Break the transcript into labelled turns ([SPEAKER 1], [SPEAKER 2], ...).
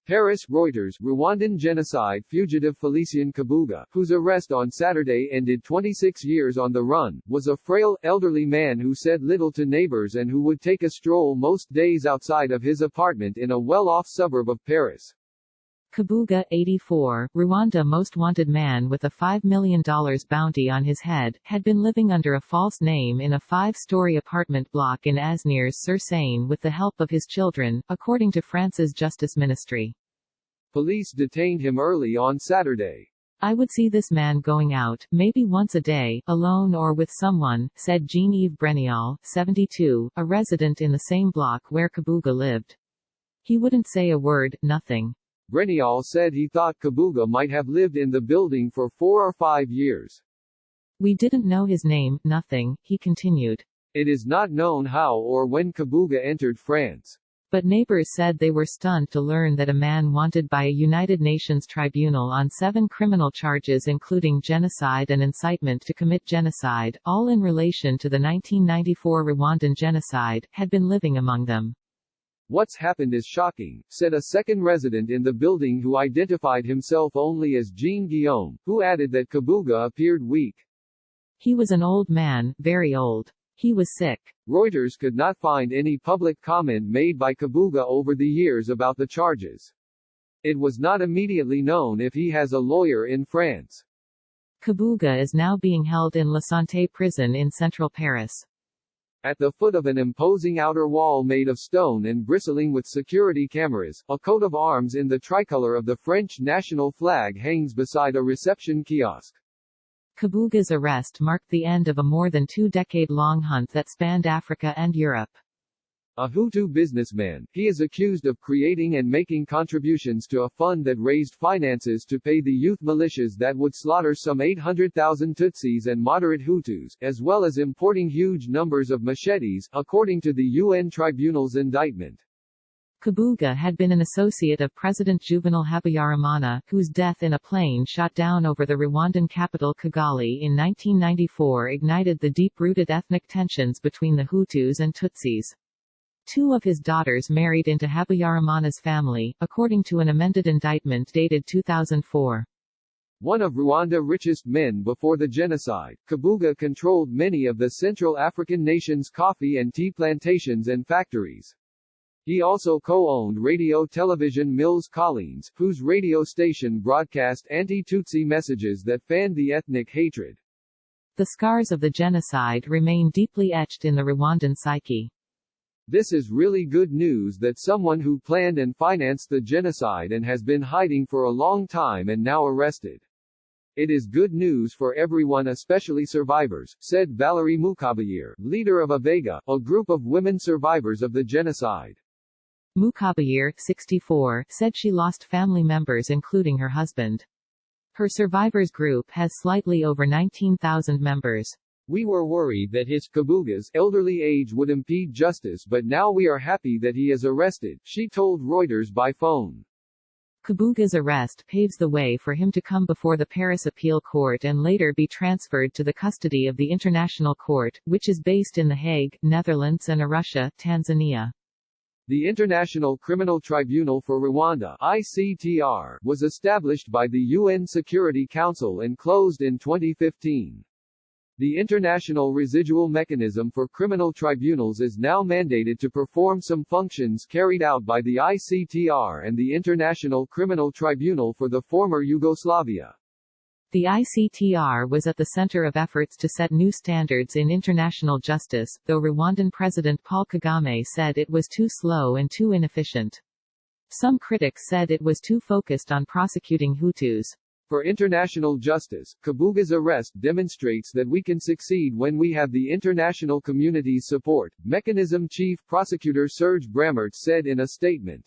[SPEAKER 1] Paris, Reuters. Rwandan genocide fugitive Felicien Kabuga, whose arrest on Saturday ended 26 years on the run, was a frail, elderly man who said little to neighbors and who would take a stroll most days outside of his apartment in a well-off suburb of Paris.
[SPEAKER 2] Kabuga, 84, Rwanda most wanted man with a $5 million bounty on his head, had been living under a false name in a 5-story apartment block in Asnieres-sur-Seine with the help of his children, according to France's Justice Ministry.
[SPEAKER 1] Police detained him early on Saturday.
[SPEAKER 2] I would see this man going out, maybe once a day, alone or with someone, said Jean-Yves Brenial, 72, a resident in the same block where Kabuga lived. He wouldn't say a word, nothing.
[SPEAKER 1] Brenial said he thought Kabuga might have lived in the building for 4 or 5 years.
[SPEAKER 2] We didn't know his name, nothing, he continued.
[SPEAKER 1] It is not known how or when Kabuga entered France.
[SPEAKER 2] But neighbors said they were stunned to learn that a man wanted by a United Nations tribunal on 7 criminal charges including genocide and incitement to commit genocide, all in relation to the 1994 Rwandan genocide, had been living among them.
[SPEAKER 1] What's happened is shocking, said a second resident in the building who identified himself only as Jean-Guillaume, who added that Kabuga appeared weak.
[SPEAKER 2] He was an old man, very old. He was sick.
[SPEAKER 1] Reuters could not find any public comment made by Kabuga over the years about the charges. It was not immediately known if he has a lawyer in France.
[SPEAKER 2] Kabuga is now being held in La Santé prison in central Paris.
[SPEAKER 1] At the foot of an imposing outer wall made of stone and bristling with security cameras, a coat of arms in the tricolor of the French national flag hangs beside a reception kiosk.
[SPEAKER 2] Kabuga's arrest marked the end of a more than 2-decade-long hunt that spanned Africa and Europe.
[SPEAKER 1] A Hutu businessman, he is accused of creating and making contributions to a fund that raised finances to pay the youth militias that would slaughter some 800,000 Tutsis and moderate Hutus, as well as importing huge numbers of machetes, according to the UN Tribunal's indictment.
[SPEAKER 2] Kabuga had been an associate of President Juvenal Habyarimana, whose death in a plane shot down over the Rwandan capital Kigali in 1994 ignited the deep-rooted ethnic tensions between the Hutus and Tutsis. 2 of his daughters married into Habyarimana's family, according to an amended indictment dated 2004.
[SPEAKER 1] One of Rwanda's richest men before the genocide, Kabuga controlled many of the Central African nations' coffee and tea plantations and factories. He also co-owned radio-television Mills Collins, whose radio station broadcast anti-Tutsi messages that fanned the ethnic hatred.
[SPEAKER 2] The scars of the genocide remain deeply etched in the Rwandan psyche.
[SPEAKER 1] This is really good news that someone who planned and financed the genocide and has been hiding for a long time and now arrested. It is good news for everyone, especially survivors, said Valérie Mukabayire, leader of Avega, a group of women survivors of the genocide.
[SPEAKER 2] Mukabayire, 64, said she lost family members including her husband. Her survivors group has slightly over 19,000 members.
[SPEAKER 1] We were worried that his, Kabuga's, elderly age would impede justice, but now we are happy that he is arrested, she told Reuters by phone.
[SPEAKER 2] Kabuga's arrest paves the way for him to come before the Paris Appeal Court and later be transferred to the custody of the International Court, which is based in The Hague, Netherlands and Arusha, Tanzania.
[SPEAKER 1] The International Criminal Tribunal for Rwanda (ICTR) was established by the UN Security Council and closed in 2015. The International Residual Mechanism for Criminal Tribunals is now mandated to perform some functions carried out by the ICTR and the International Criminal Tribunal for the former Yugoslavia.
[SPEAKER 2] The ICTR was at the center of efforts to set new standards in international justice, though Rwandan President Paul Kagame said it was too slow and too inefficient. Some critics said it was too focused on prosecuting Hutus.
[SPEAKER 1] For international justice, Kabuga's arrest demonstrates that we can succeed when we have the international community's support, Mechanism Chief Prosecutor Serge Bramert said in a statement.